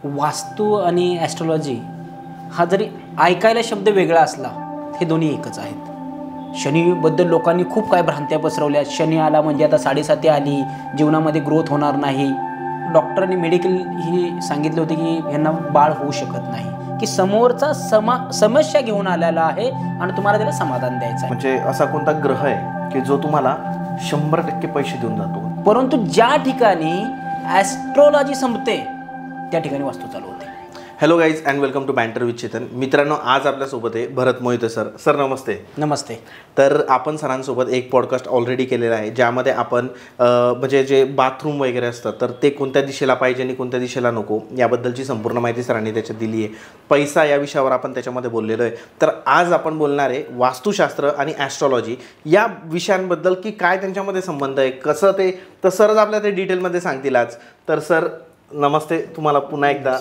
वास्तू आणि ॲस्ट्रॉलॉजी हा जरी ऐकायला शब्द वेगळा असला, हे दोन्ही एकच आहेत. शनीबद्दल लोकांनी खूप काय भ्रांत्या पसरवल्या. शनी आला म्हणजे आता 7.5 आली, जीवनामध्ये ग्रोथ होणार नाही. डॉक्टरांनी मेडिकल ही सांगितले होते की यांना बाळ होऊ शकत नाही, की समोरचा समस्या घेऊन आलेला आहे आणि तुम्हाला त्याला समाधान द्यायचं आहे. म्हणजे असा कोणता ग्रह आहे की जो तुम्हाला 100% पैसे देऊन जातो? परंतु ज्या ठिकाणी ॲस्ट्रॉलॉजी संपते त्या ठिकाणी वास्तू चालू होते. Hello guys and welcome to banter with Chetan. मित्रांनो, आज आपल्यासोबत आहे भरत मोहिते सर. सर नमस्ते. नमस्ते. तर आपण सरांसोबत एक पॉडकास्ट ऑलरेडी केलेला आहे, ज्यामध्ये आपण म्हणजे जे बाथरूम वगैरे असतं तर ते कोणत्या दिशेला पाहिजे आणि कोणत्या दिशेला नको याबद्दलची संपूर्ण माहिती सरांनी त्याच्यात दिली आहे. पैसा या विषयावर आपण त्याच्यामध्ये बोललेलो आहे. तर आज आपण बोलणार आहे वास्तुशास्त्र आणि ॲस्ट्रॉलॉजी या विषयांबद्दल, की काय त्यांच्यामध्ये संबंध आहे, कसं ते. तर सरच आपल्याला ते डिटेलमध्ये सांगतील आज. तर सर नमस्ते तुम्हाला पुन्हा एकदा.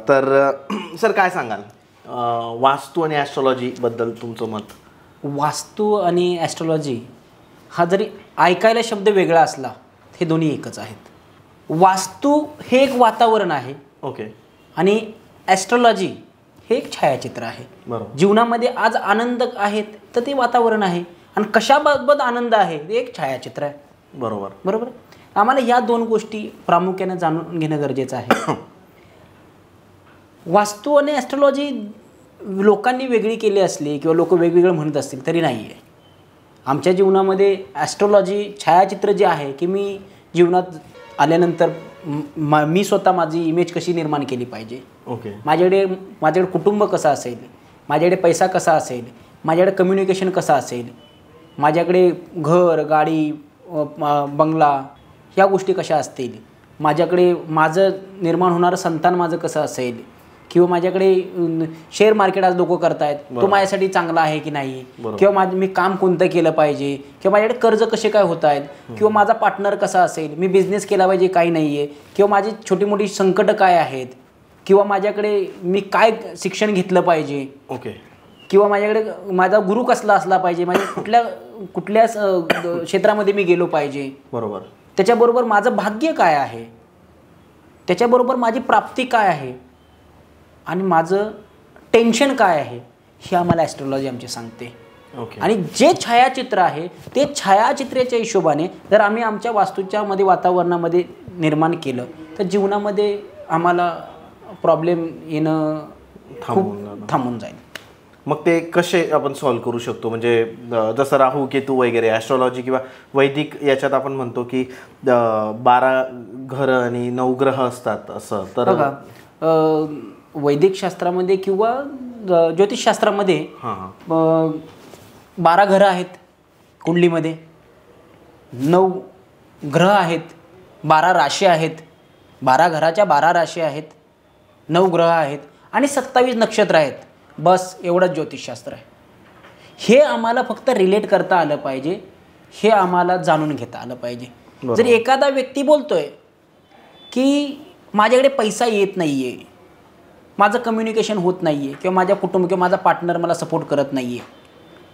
तर सर काय सांगाल वास्तू आणि ॲस्ट्रॉलॉजीबद्दल तुमचं मत? वास्तू आणि ॲस्ट्रॉलॉजी हा जरी ऐकायला शब्द वेगळा असला, हे दोन्ही एकच आहेत. वास्तू हे एक वातावरण आहे. ओके. आणि ॲस्ट्रॉलॉजी हे एक छायाचित्र आहे. बरोबर. जीवनामध्ये आज आनंद आहेत तर ते वातावरण आहे, आणि कशाबाबत आनंद आहे ते एक छायाचित्र आहे. बरोबर बरोबर. आम्हाला या दोन गोष्टी प्रामुख्याने जाणून घेणं गरजेचं आहे. वास्तू आणि ॲस्ट्रॉलॉजी लोकांनी वेगळी केली असली किंवा लोक वेगवेगळं म्हणत असतील तरी नाही आहे. आमच्या जीवनामध्ये ॲस्ट्रॉलॉजी छायाचित्र जे आहे, की मी जीवनात आल्यानंतर मी स्वतः माझी इमेज कशी निर्माण केली पाहिजे. ओके. माझ्याकडे कुटुंब कसं असेल, माझ्याकडे पैसा कसा असेल, माझ्याकडे कम्युनिकेशन कसं असेल, माझ्याकडे घर गाडी बंगला ह्या गोष्टी कशा असतील, माझ्याकडे माझं निर्माण होणारं संतान माझं कसं असेल, किंवा माझ्याकडे शेअर मार्केट आज लोक करतायत तो माझ्यासाठी चांगला आहे की नाही, किंवा मी काम कोणतं केलं पाहिजे, किंवा माझ्याकडे कर्ज कसे काय होत आहेत, किंवा माझा पार्टनर कसा असेल, मी बिझनेस केला पाहिजे काही नाही आहे, किंवा माझी छोटी मोठी संकट काय आहेत, किंवा माझ्याकडे मी काय शिक्षण घेतलं पाहिजे. ओके. किंवा माझ्याकडे माझा गुरु कसला असला पाहिजे, माझ्या कुठल्या क्षेत्रामध्ये मी गेलो पाहिजे. बरोबर. त्याच्याबरोबर माझं भाग्य काय आहे, त्याच्याबरोबर माझी प्राप्ती काय आहे, आणि माझं टेन्शन काय आहे, हे आम्हाला ॲस्ट्रॉलॉजी आमची सांगते. ओके. आणि जे छायाचित्र आहे ते छायाचित्राच्या हिशोबाने जर आम्ही आमच्या वास्तूच्या वातावरणामध्ये निर्माण केलं तर जीवनामध्ये आम्हाला प्रॉब्लेम येणं थांबून जाईल. मग ते कसे आपण सॉल्व्ह करू शकतो? म्हणजे जसं राहू केतू वगैरे ॲस्ट्रॉलॉजी किंवा वैदिक याच्यात आपण म्हणतो की 12 घरं आणि 9 ग्रह असतात असं. तर बघा, वैदिक शास्त्रामध्ये किंवा ज्योतिषशास्त्रामध्ये 12 घरं आहेत कुंडलीमध्ये, 9 ग्रह आहेत, 12 राशी आहेत, 12 घराच्या 12 राशी आहेत, 9 ग्रह आहेत आणि 27 नक्षत्र आहेत. बस एवढंच ज्योतिषशास्त्र आहे. हे आम्हाला फक्त रिलेट करता आलं पाहिजे, हे आम्हाला जाणून घेता आलं पाहिजे. जर एखादा व्यक्ती बोलतोय की माझ्याकडे पैसा येत नाही आहे, माझं कम्युनिकेशन होत नाही आहे, किंवा माझ्या कुटुंब किंवा माझा पार्टनर मला सपोर्ट करत नाही आहे,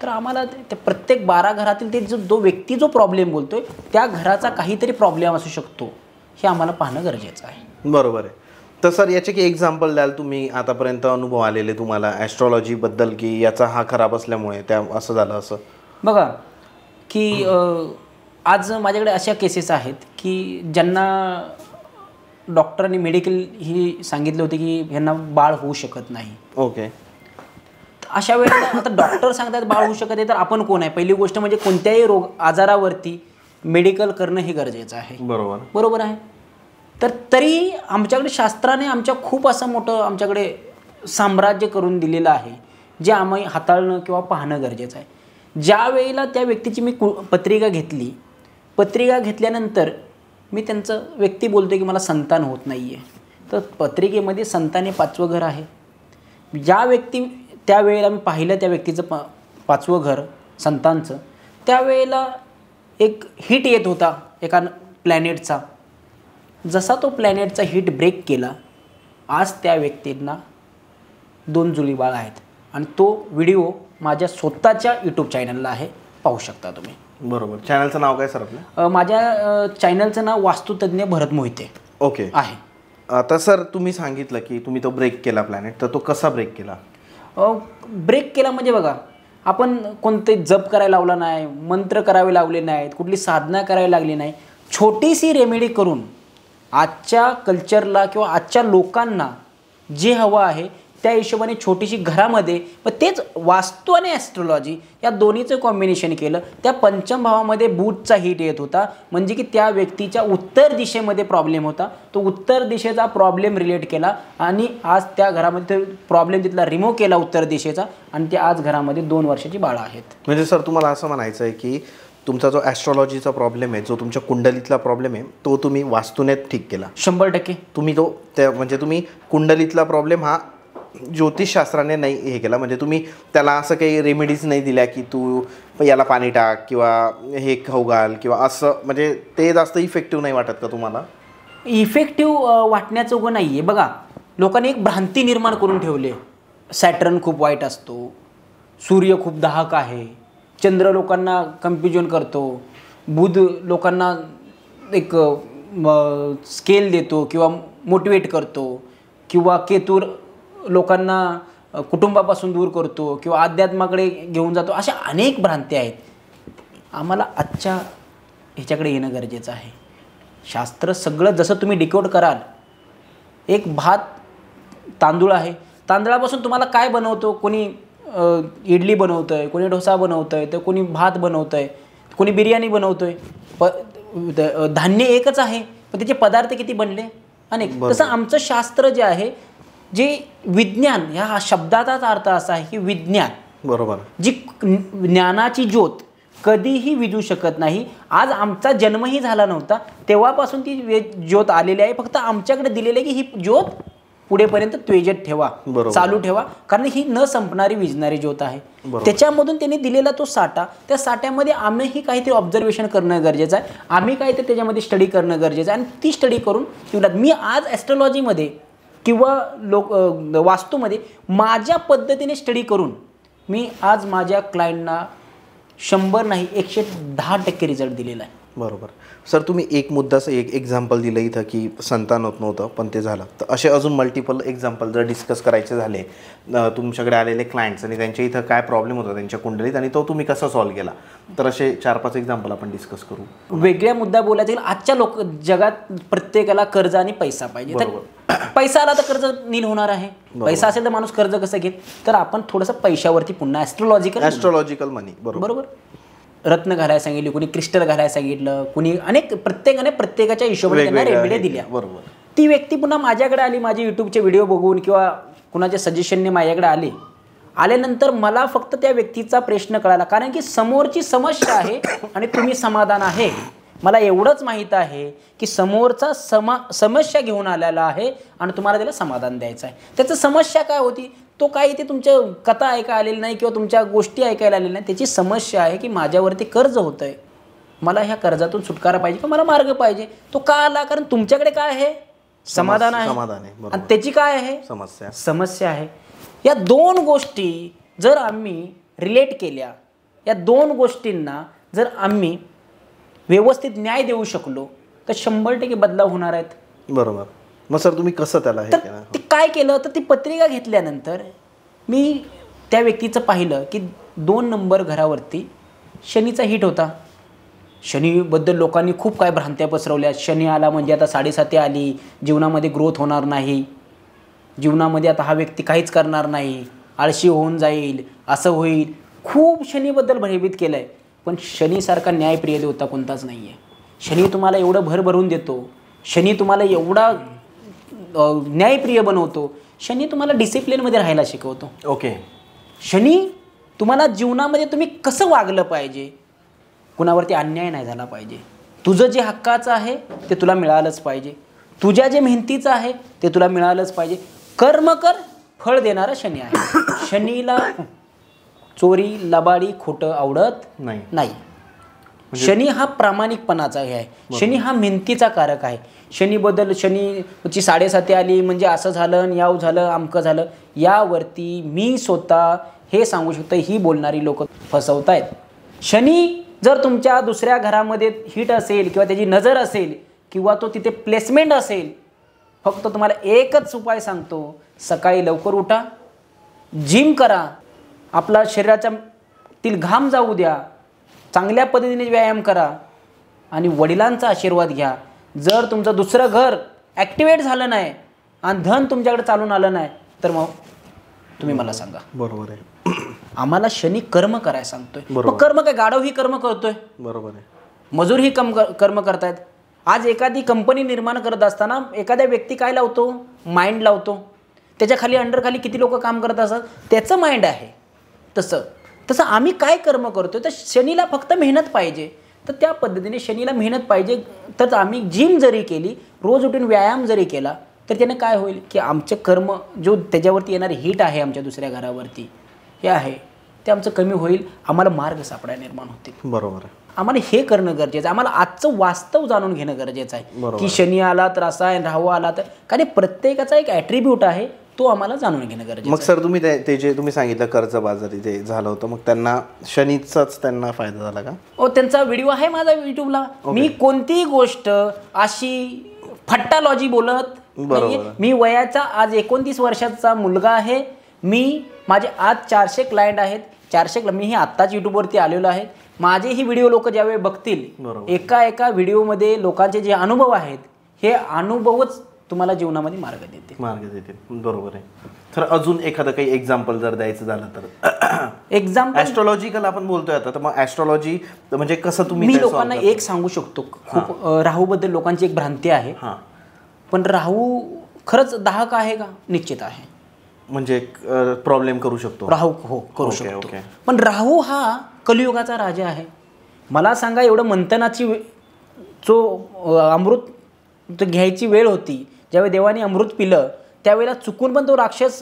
तर आम्हाला ते प्रत्येक 12 घरातील ते जो व्यक्ती जो प्रॉब्लेम बोलतोय त्या घराचा काहीतरी प्रॉब्लेम असू शकतो, हे आम्हाला पाहणं गरजेचं आहे. बरोबर आहे. तर सर याचे की एक्झाम्पल द्याल तुम्ही? आतापर्यंत अनुभव आलेले तुम्हाला ॲस्ट्रॉलॉजीबद्दल, की याचा हा खराब असल्यामुळे त्या असं झालं असं? बघा की आज माझ्याकडे अशा केसेस आहेत की ज्यांना डॉक्टरांनी मेडिकल ही सांगितले होते की यांना बाळ होऊ शकत नाही. ओके. अशा वेळेला आता डॉक्टर सांगतात बाळ होऊ शकत आहे, तर आपण कोण आहे? पहिली गोष्ट म्हणजे कोणत्याही आजारावरती मेडिकल करणं हे गरजेचं आहे. बरोबर आहे. तर तरी आमच्याकडे शास्त्राने आमच्या खूप असं मोठं आमच्याकडे साम्राज्य करून दिलेलं आहे, जे आम्ही हाताळणं किंवा पाहणं गरजेचं आहे. ज्या वेळेला त्या व्यक्तीची मी पत्रिका घेतली, पत्रिका घेतल्यानंतर मी त्यांचं व्यक्ती बोलतो की मला संतान होत नाही आहे, तर पत्रिकेमध्ये संतान हे 5वं घर आहे. त्यावेळेला मी पाहिलं त्या व्यक्तीचं 5वं घर संतांचं, त्यावेळेला एक हिट येत होता एका प्लॅनेटचा. जसा तो प्लॅनेटचा हिट ब्रेक केला, आज त्या व्यक्तींना 2 जुळी बाळ आहेत, आणि तो व्हिडिओ माझ्या स्वतःच्या यूट्यूब चॅनलला आहे, पाहू शकता तुम्ही. बरोबर. चॅनलचं नाव काय सर आपलं? माझ्या चॅनलचं नाव वास्तुतज्ञ भरत मोहिते ओके आहे. आता सर तुम्ही सांगितलं की तुम्ही तो ब्रेक केला प्लॅनेट, तर तो कसा ब्रेक केला? ब्रेक केला म्हणजे बघा, आपण कोणते जप करायला लावला नाही, मंत्र करावे लावले नाहीत, कुठली साधना करायला लागली नाही. छोटीशी रेमेडी करून आजच्या कल्चरला किंवा आजच्या लोकांना जे हवं आहे त्या हिशोबाने छोटीशी घरामध्ये, व तेच वास्तू आणि ॲस्ट्रोलॉजी या दोन्हीचं कॉम्बिनेशन केलं. त्या पंचम भावामध्ये बुधचा हिट येत होता, म्हणजे की त्या व्यक्तीच्या उत्तर दिशेमध्ये प्रॉब्लेम होता. तो उत्तर दिशेचा प्रॉब्लेम रिलेट केला आणि आज त्या घरामध्ये प्रॉब्लेम तिथला रिमूव्ह केला उत्तर दिशेचा, आणि ते आज घरामध्ये 2 वर्षाची बाळं आहेत. म्हणजे सर तुम्हाला असं म्हणायचं आहे की तुमचा जो ॲस्ट्रॉलॉजीचा प्रॉब्लेम आहे, जो तुमच्या कुंडलीतला प्रॉब्लेम आहे, तो तुम्ही वास्तूने ठीक केला 100%. तुम्ही तो त्या म्हणजे तुम्ही कुंडलीतला प्रॉब्लेम हा ज्योतिषशास्त्राने नाही हे केला, म्हणजे तुम्ही त्याला असं काही रेमेडीज नाही दिल्या की तू याला पाणी टाक किंवा हे खाऊ घाल किंवा असं, म्हणजे ते जास्त इफेक्टिव्ह नाही वाटत का तुम्हाला? इफेक्टिव्ह वाटण्याचं उगं नाही आहे. बघा, लोकांनी एक भ्रांती निर्माण करून ठेवले. सॅटर्न खूप वाईट असतो, सूर्य खूप दाहक आहे, चंद्र लोकांना कन्फ्युजन करतो, बुध लोकांना एक स्केल देतो किंवा मोटिवेट करतो, किंवा केतूर लोकांना कुटुंबापासून दूर करतो किंवा अध्यात्माकडे घेऊन जातो. अशा अनेक भ्रांती आहेत. आम्हाला आजच्या ह्याच्याकडे येणं गरजेचं आहे. शास्त्र सगळं जसं तुम्ही डिकोड कराल, एक भात तांदूळ आहे, तांदळापासून तुम्हाला काय बनवतो, कोणी इडली बनवतं आहे, कोणी डोसा बनवतं आहे, तर कोणी भात बनवतं आहे, कोणी बिर्याणी बनवतो आहे. धान्य एकच आहे, पण त्याचे पदार्थ किती बनले अनेक. तसं आमचं शास्त्र जे आहे, जे विज्ञान, ह्या शब्दाचाच अर्थ असा आहे की विज्ञान, बरोबर, जी ज्ञानाची ज्योत कधीही विझू शकत नाही. आज आमचा जन्मही झाला नव्हता तेव्हापासून ती ज्योत आलेली आहे. फक्त आमच्याकडे दिलेली आहे की ही ज्योत पुढेपर्यंत त्वेजत ठेवा, चालू ठेवा, कारण ही न संपणारी विझणारी ज्योत आहे. त्याच्यामधून त्यांनी दिलेला तो साठा, त्या साठ्यामध्ये आम्हीही काहीतरी ऑब्झर्वेशन करणं गरजेचं आहे, आम्ही काहीतरी त्याच्यामध्ये स्टडी करणं गरजेचं आहे, आणि ती स्टडी करून ठेवलात. मी आज ॲस्ट्रॉलॉजीमध्ये किंवा वास्तूमध्ये माझ्या पद्धतीने स्टडी करून मी आज माझ्या क्लायंटना 100 नाही 110% रिझल्ट दिलेला आहे. बरोबर. सर तुम्ही एक मुद्दाचं एक एक्झाम्पल दिलं इथं की संतान होत नव्हतं पण ते झालं, तर असे अजून मल्टिपल एक्झाम्पल जर डिस्कस करायचे झाले तुमच्याकडे आलेले क्लायंट्स आणि त्यांच्या इथं काय प्रॉब्लेम होता त्यांच्या कुंडलीत आणि तो तुम्ही कसा सॉल्व्ह केला, तर असे 4-5 एक्झाम्पल आपण डिस्कस करू. वेगळ्या मुद्दा बोलायचा येईल. आजच्या जगात प्रत्येकाला कर्ज आणि पैसा पाहिजे. तर पैसा आला तर कर्ज नील होणार आहे. पैसा असेल तर माणूस कर्ज कसं घेत, तर आपण थोडंसं पैशावरती पुन्हा ॲस्ट्रॉलॉजिकल मनी बरोबर रत्न घालायला सांगितले, कुणी क्रिस्टल घालायला सांगितलं, कुणी अनेक प्रत्येकाने प्रत्येकाच्या हिशोबाने त्यांना रेमेडी दिल्या. बरोबर. ती व्यक्ती पुन्हा माझ्याकडे आली, माझे यूट्यूबचे व्हिडिओ बघून किंवा कुणाच्या सजेशनने माझ्याकडे आल्यानंतर मला फक्त त्या व्यक्तीचा प्रश्न कळाला, कारण की समोरची समस्या आहे आणि तुम्ही समाधान आहे. मला एवढंच माहीत आहे की समोरचा समस्या घेऊन आलेला आहे आणि तुम्हाला त्याला समाधान द्यायचं आहे. त्याचं समस्या काय होती, तो काही ते तुमच्या कथा ऐकायला आलेली नाही किंवा तुमच्या गोष्टी ऐकायला आलेल्या नाही. त्याची समस्या आहे की माझ्यावरती कर्ज होतं आहे, मला ह्या कर्जातून सुटकारा पाहिजे किंवा मला मार्ग पाहिजे. तो का आला, कारण तुमच्याकडे काय आहे, समाधान आहे, आणि त्याची काय आहे, समस्या आहे. या 2 गोष्टी जर आम्ही रिलेट केल्या, या 2 गोष्टींना जर आम्ही व्यवस्थित न्याय देऊ शकलो तर 100% बदलाव होणार आहेत. बरोबर. मग सर तुम्ही कसं त्याला हे केलं? ते काय केलं, तर ती पत्रिका घेतल्यानंतर मी त्या व्यक्तीचं पाहिलं की 2 नंबर घरावरती शनीचा हिट होता. शनीबद्दल लोकांनी खूप काय भ्रांत्या पसरवल्या. शनी आला म्हणजे आता 7.5 आली, जीवनामध्ये ग्रोथ होणार नाही, जीवनामध्ये आता हा व्यक्ती काहीच करणार नाही, आळशी होऊन जाईल, असं होईल. खूप शनीबद्दल भयभीत केलं आहे. पण शनीसारखा न्यायप्रिय देवता कोणताच नाही आहे. शनी तुम्हाला एवढं भरभरून देतो, शनी तुम्हाला एवढा न्यायप्रिय बनवतो, शनी तुम्हाला डिसिप्लिनमध्ये राहायला शिकवतो. ओके. शनी तुम्हाला जीवनामध्ये तुम्ही कसं वागलं पाहिजे, कुणावरती अन्याय नाही झाला पाहिजे, तुझं जे हक्काचं आहे ते तुला मिळालंच पाहिजे, तुझ्या जे मेहनतीचं आहे ते तुला मिळालंच पाहिजे. कर्म कर, फळ देणारा शनी आहे. शनीला चोरी, लबाडी, खोटं आवडत नाही. शनी हा प्रामाणिकपणाचा हे आहे. शनी हा मेहनतीचा कारक आहे. शनीबद्दल शनीची 7.5 आली म्हणजे असं झालं, याव झालं, अमकं झालं, यावरती मी स्वतः हे सांगू शकतो, ही बोलणारी लोक फसवतायत. शनी जर तुमच्या दुसऱ्या घरामध्ये हिट असेल किंवा त्याची नजर असेल किंवा तो तिथे प्लेसमेंट असेल फक्त तुम्हाला एकच उपाय सांगतो, सकाळी लवकर उठा, जिम करा, आपला शरीरातील घाम जाऊ द्या, चांगल्या पद्धतीने व्यायाम करा आणि वडिलांचा आशीर्वाद घ्या. जर तुमचं दुसरं घर ॲक्टिवेट झालं नाही आणि धन तुमच्याकडे चालून आलं नाही तर मग तुम्ही मला सांगा. बरोबर आहे. आम्हाला शनी कर्म करायला सांगतोय. मग कर्म काय, गाढव ही कर्म करतोय, बरोबर आहे. मजूर ही कर्म करतायत. आज एखादी कंपनी निर्माण करत असताना एखाद्या व्यक्ती काय लावतो, माइंड लावतो. त्याच्या खाली अंडर किती लोक काम करत असतात, त्याचं माइंड आहे. तसं आम्ही काय कर्म करतोय, तर शनीला फक्त मेहनत पाहिजे. तर त्या पद्धतीने शनीला मेहनत पाहिजे. तर आम्ही जिम जरी केली, रोज उठून व्यायाम जरी केला, तर त्याने काय होईल की आमचे कर्म जो त्याच्यावरती येणारे हिट आहे आमच्या दुसऱ्या घरावरती हे आहे ते आमचं कमी होईल. आम्हाला मार्ग सापडायला निर्माण होतील. बरोबर आहे. आम्हाला हे करणं गरजेचं आहे. आम्हाला आजचं वास्तव जाणून घेणं गरजेचं आहे की शनी आला तर असा आहे, राहू आला तर, कारण प्रत्येकाचा एक ॲट्रिब्यूट आहे, तो आम्हाला जाणून घेणं गरजेचं. मग सर तुम्ही ते जे तुम्ही सांगितलं कर्जबाजारी ते झालं होतं, मग त्यांना शनीचाच त्यांना फायदा झाला का? हो, त्यांचा व्हिडिओ आहे माझा युट्यूबला. मी कोणतीही गोष्ट अशी फट्टालॉजी बोलत नाही. मी वयाचा आज 29 वर्षाचा मुलगा आहे. माझे आज 400 क्लायंट आहेत. 400 मी आत्ताच यूट्यूबवरती आलेलो आहे. माझे ही व्हिडिओ लोक ज्यावेळी बघतील, एका व्हिडिओमध्ये लोकांचे जे अनुभव आहेत, हे अनुभवच तुम्हाला जीवनामध्ये मार्ग देतील. बरोबर आहे. तर अजून एखादं काही एक्झाम्पल जर द्यायचं झालं तर, एक्झाम्पल ॲस्ट्रॉलॉजिकल आपण बोलतोय आता, तर मग ॲस्ट्रॉलॉजी म्हणजे कसं तुम्ही मी लोकांना एक सांगू शकतो. खूप राहूबद्दल लोकांची एक भ्रांती आहे. पण राहू खरंच दाहक आहे का? निश्चित आहे. म्हणजे प्रॉब्लेम करू शकतो राहू? हो, करू शकतो. पण राहू हा कलियुगाचा राजा आहे. मला सांगा, एवढं मंथनाची जो अमृत घ्यायची वेळ होती, ज्यावेळी देवाने अमृत पिलं, त्यावेळेला चुकून पण तो राक्षस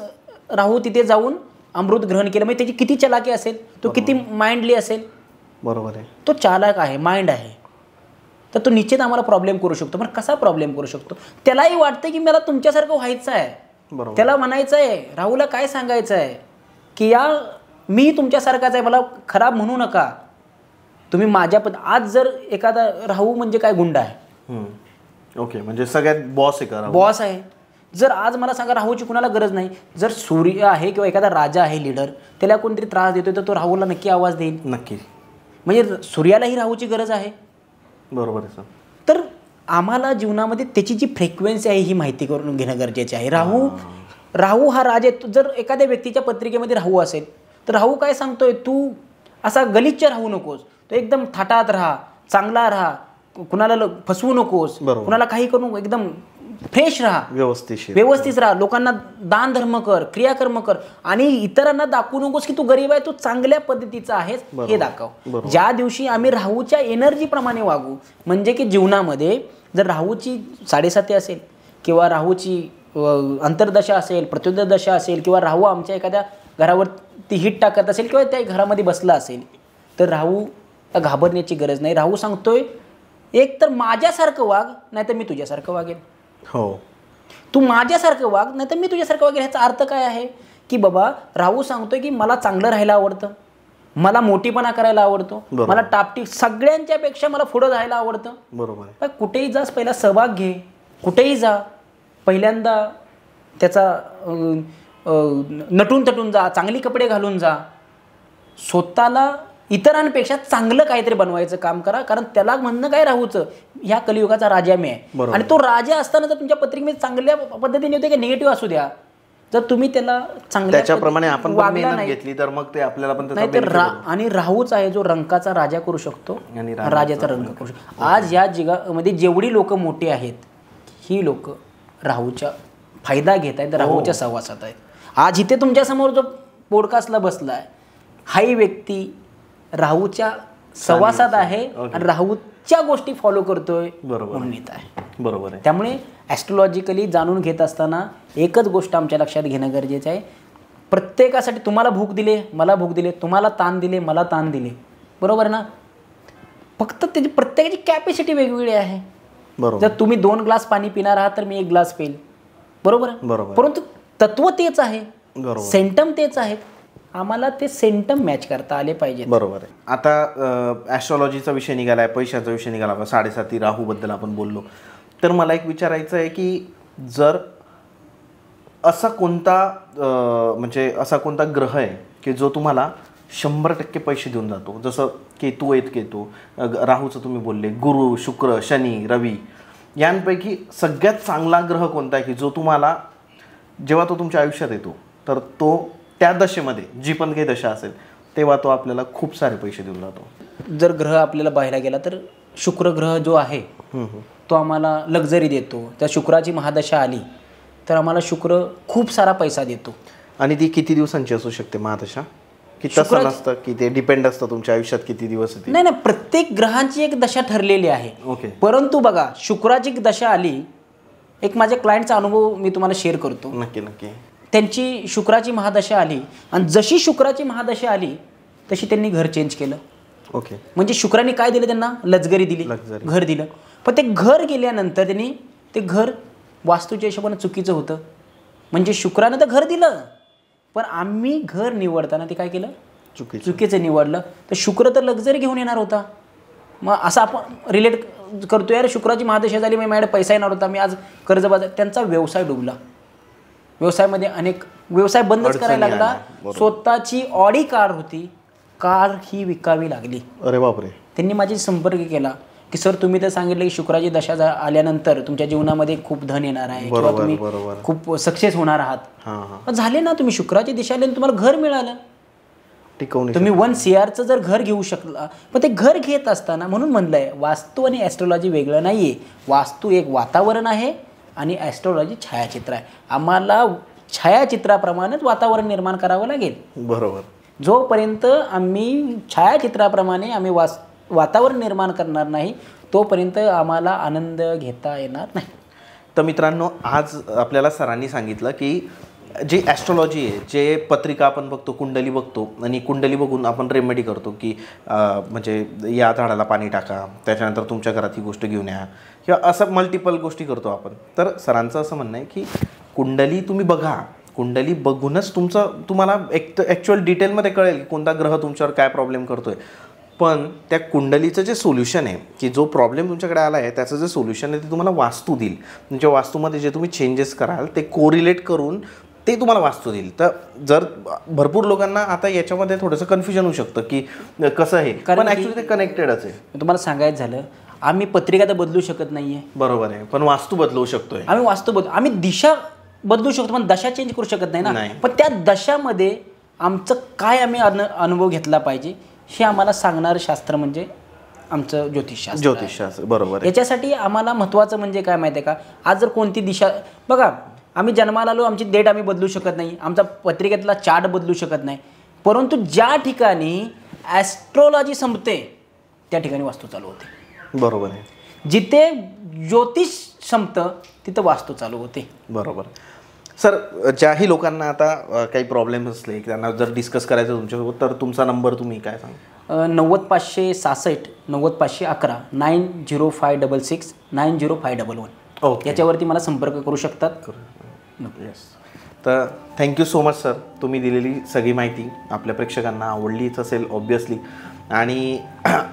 राहू तिथे जाऊन अमृत ग्रहण केलं. म्हणजे त्याची किती चलाकी असेल, तो किती माइंडली असेल. बरोबर आहे. तो चालाक आहे, माइंड आहे. तर तो निश्चित आम्हाला प्रॉब्लेम करू शकतो. पण कसा प्रॉब्लेम करू शकतो? त्यालाही वाटतं की मला तुमच्यासारखं व्हायचं आहे. त्याला म्हणायचं आहे, राहूला काय सांगायचं आहे की मी तुमच्यासारखाच आहे, मला खराब म्हणू नका तुम्ही माझ्या. आज जर एखादा राहू म्हणजे काय, गुंड आहे. ओके, म्हणजे सगळ्यात बॉस आहे का? बॉस आहे. जर आज मला सांगा, राहूची कुणाला गरज नाही. जर सूर्य आहे किंवा एखादा राजा आहे, लीडर, त्याला कोणतरी त्रास देतोय, तर तो राहूला नक्की आवाज देईल. नक्की. म्हणजे सूर्यालाही राहूची गरज आहे. बरोबर आहे सर. तर आम्हाला जीवनामध्ये त्याची जी फ्रिक्वेन्सी आहे ही माहिती करून घेणं गरजेचे आहे. राहू हा राजा. जर एखाद्या व्यक्तीच्या पत्रिकेमध्ये राहू असेल, तर राहू काय सांगतोय, तू असा गलिच्छ राहू नकोस, तो एकदम थाटात राहा, चांगला राहा, कुणाला फसवू नकोस, कुणाला काही करू नको, एकदम फ्रेश राहा, व्यवस्थित राहा, लोकांना दान धर्म कर, क्रियाकर्म कर आणि इतरांना दाखवू नकोस की तू गरीब आहे, तू चांगल्या पद्धतीचा आहेस हे दाखव. ज्या दिवशी आम्ही राहूच्या एनर्जी प्रमाणे वागू, म्हणजे की जीवनामध्ये जर राहूची 7.5 असेल किंवा राहूची अंतर्दशा असेल, प्रत्युदशा असेल, किंवा राहू आमच्या एखाद्या घरावरती हिट टाकत असेल किंवा त्या घरामध्ये बसला असेल, तर राहू घाबरण्याची गरज नाही. राहू सांगतोय, एक तर माझ्यासारखं वाग, नाही तर मी तुझ्यासारखं वागेन. हो, तू माझ्यासारखं वाग, नाही तर मी तुझ्यासारखं वागेन. ह्याचा अर्थ काय आहे की बाबा, राहू सांगतोय की मला चांगलं राहायला आवडतं, मला मोठीपणा करायला आवडतो, मला टापटीप सगळ्यांच्या पेक्षा मला पुढं जायला आवडतं. बरोबर. कुठेही जास पहिला सहभाग घे, कुठेही जा, पहिल्यांदा त्याचा नटून तटून जा, चांगली कपडे घालून जा, स्वतःला इतरांपेक्षा चांगलं काहीतरी बनवायचं काम करा. कारण त्याला म्हणणं काय, राहूचं ह्या कलियुगाचा राजा मी आहे. आणि तो राजा असताना जर तुमच्या पत्रिकेमध्ये चांगल्या पद्धतीने होते की निगेटिव्ह असू द्या, जर तुम्ही त्याला चांगल्या त्याच्याप्रमाणे आपण मेहनत घेतली तर मग ते आपल्याला पण नाही तर आणि राहूच आहे जो रंकाचा राजा करू शकतो, राजाचा रंग करू शकतो. आज या जगामध्ये जेवढी लोक मोठी आहेत, ही लोक राहूच्या फायदा घेत आहेत, राहूच्या सहवासात आहेत. आज इथे तुमच्यासमोर जो पॉडकास्टला बसला आहे, हाही व्यक्ती राहूच्या सहवासात आहे आणि राहूच्या गोष्टी फॉलो करतोय म्हणून येत आहे. बरोबर आहे. त्यामुळे ॲस्ट्रोलॉजिकली जाणून घेत असताना एकच गोष्ट आमच्या लक्षात घेणं गरजेचं आहे, प्रत्येकासाठी तुम्हाला भूक दिले, मला भूक दिले, तुम्हाला ताण दिले, मला ताण दिले, बरोबर ना. फक्त त्याची प्रत्येकाची कॅपॅसिटी वेगवेगळी आहे. जर तुम्ही 2 ग्लास पाणी पिणार आहात तर मी 1 ग्लास पेल, बरोबर. परंतु तत्व तेच आहे, सेंटम तेच आहेत. आम्हाला ते सेंटम मॅच करता आले पाहिजे. बरोबर आहे. आता ॲस्ट्रॉलॉजीचा विषय निघाला आहे, पैशाचा विषय निघाला, 7.5 राहूबद्दल आपण बोललो. तर मला एक विचारायचं आहे की जर असा कोणता म्हणजे असा कोणता ग्रह आहे की जो तुम्हाला 100% पैसे देऊन जातो, जसं केतू आहेत, केतू राहूचं तुम्ही बोलले, गुरु, शुक्र, शनी, रवी, यांपैकी सगळ्यात चांगला ग्रह कोणता आहे की जो तुम्हाला जेव्हा तो तुमच्या आयुष्यात येतो तर तो त्या दशेमध्ये जी पण काही दशा असेल तेव्हा तो आपल्याला खूप सारे पैसे देऊन जातो? जर ग्रह आपल्याला पाहायला गेला तर शुक्र ग्रह जो आहे तो आम्हाला लक्झरी देतो. त्या शुक्राची महादशा आली तर आम्हाला शुक्र खूप सारा पैसा देतो. आणि ती किती दिवसांची असू शकते महादशा? की तसं नसतं की ते डिपेंड असतं तुमच्या आयुष्यात किती दिवस येते? नाही, प्रत्येक ग्रहांची एक दशा ठरलेली आहे. ओके. परंतु बघा, शुक्राची दशा आली, एक माझ्या क्लायंटचा अनुभव मी तुम्हाला शेअर करतो. नक्की नक्की. त्यांची शुक्राची महादशा आली आणि जशी शुक्राची महादशा आली तशी त्यांनी घर चेंज केलं. ओके. म्हणजे शुक्राने काय दिलं त्यांना? लक्झरी दिली, घर दिलं. पण ते घर गेल्यानंतर त्यांनी ते घर वास्तूच्या हिशोबाने चुकीचं होतं. म्हणजे शुक्रानं तर घर दिलं पण आम्ही घर निवडताना ते काय केलं? चुकीचं निवडलं. तर शुक्र तर लक्झरी घेऊन येणार होता. मग असं आपण रिलेट करतो, यार शुक्राची महादशा झाली, माझ्याकडे पैसा येणार होता, मी आज कर्जबाजार. त्यांचा व्यवसाय डुबला. व्यवसायामध्ये अनेक व्यवसाय बंदच करायला लागला. स्वतःची ऑडी कार होती, कार ही विकावी लागली. अरे बापरे. त्यांनी माझी संपर्क केला की सर तुम्ही तर सांगितलं की शुक्राची दशा आल्यानंतर तुमच्या जीवनामध्ये खूप धन येणार आहे किंवा तुम्ही खूप सक्सेस होणार आहात. झाले ना, तुम्ही शुक्राची दिशा आली आणि तुम्हाला घर मिळालं. तुम्ही 1 CR जर घर घेऊ शकला, पण ते घर घेत असताना, म्हणून म्हणलंय वास्तू आणि ॲस्ट्रॉलॉजी वेगळं नाहीये. वास्तू एक वातावरण आहे आणि ॲस्ट्रॉलॉजी छायाचित्र आहे. आम्हाला छायाचित्राप्रमाणेच वातावरण निर्माण करावं लागेल. बरोबर. जोपर्यंत आम्ही छायाचित्राप्रमाणे आम्ही वातावरण निर्माण करणार नाही तोपर्यंत आम्हाला आनंद घेता येणार नाही. तर मित्रांनो, आज आपल्याला सरांनी सांगितलं की जी ॲस्ट्रॉलॉजी आहे, जे पत्रिका आपण बघतो, कुंडली बघतो आणि कुंडली बघून आपण रेमेडी करतो की म्हणजे या झाडाला पाणी टाका, त्याच्यानंतर तुमच्या घरात ही गोष्ट घेऊन या, किंवा असं मल्टिपल गोष्टी करतो आपण. तर सरांचं असं म्हणणं आहे की कुंडली तुम्ही बघा, कुंडली बघूनच तुम्हाला ॲक्च्युअल डिटेलमध्ये कळेल की कोणता ग्रह तुमच्यावर काय प्रॉब्लेम करतोय. पण त्या कुंडलीचं जे सोल्युशन आहे की जो प्रॉब्लेम तुमच्याकडे आला आहे त्याचं जे सोल्युशन आहे ते तुम्हाला वास्तू देईल. तुमच्या वास्तूमध्ये जे तुम्ही चेंजेस कराल ते कोरिलेट करून ते तुम्हाला वास्तू देईल. तर जर भरपूर लोकांना आता याच्यामध्ये थोडंसं कन्फ्युजन होऊ शकतं की कसं आहे, पण ॲक्च्युली ते कनेक्टेडच आहे. तुम्हाला सांगायचं झालं, आम्ही पत्रिका तर बदलू शकत नाहीये. बरोबर आहे, पण वास्तू बदलवू शकतोय. आम्ही दिशा बदलू शकतो पण दशा चेंज करू शकत नाही ना. पण त्या दशामध्ये आमचं काय आम्ही अनुभव घेतला पाहिजे हे आम्हाला सांगणारं शास्त्र म्हणजे आमचं ज्योतिषशास्त्र. बरोबर. याच्यासाठी आम्हाला महत्त्वाचं म्हणजे काय माहिती आहे का, आज जर कोणती दिशा बघा, आम्ही जन्माला आलो, आमची डेट आम्ही बदलू शकत नाही, आमचा पत्रिकेतला चार्ट बदलू शकत नाही. परंतु ज्या ठिकाणी ॲस्ट्रॉलॉजी संपते त्या ठिकाणी वास्तू चालू होते. बरोबर आहे. जिथे ज्योतिष संपतं तिथं वास्तू चालू होते. बरोबर. सर, ज्याही लोकांना आता काही प्रॉब्लेम असले की त्यांना जर डिस्कस करायचं तुमच्यासोबत, तर तुमचा नंबर तुम्ही काय सांगा? 90-566 90-511 90566 90511. ओके. याच्यावरती मला संपर्क करू शकतात. येस. तर थँक्यू सो मच सर, तुम्ही दिलेली सगळी माहिती आपल्या प्रेक्षकांना आवडलीच असेल ऑब्वियसली, आणि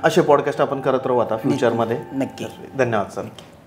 असे पॉडकास्ट आपण करत राहू आता फ्युचरमध्ये. नक्की. धन्यवाद सर.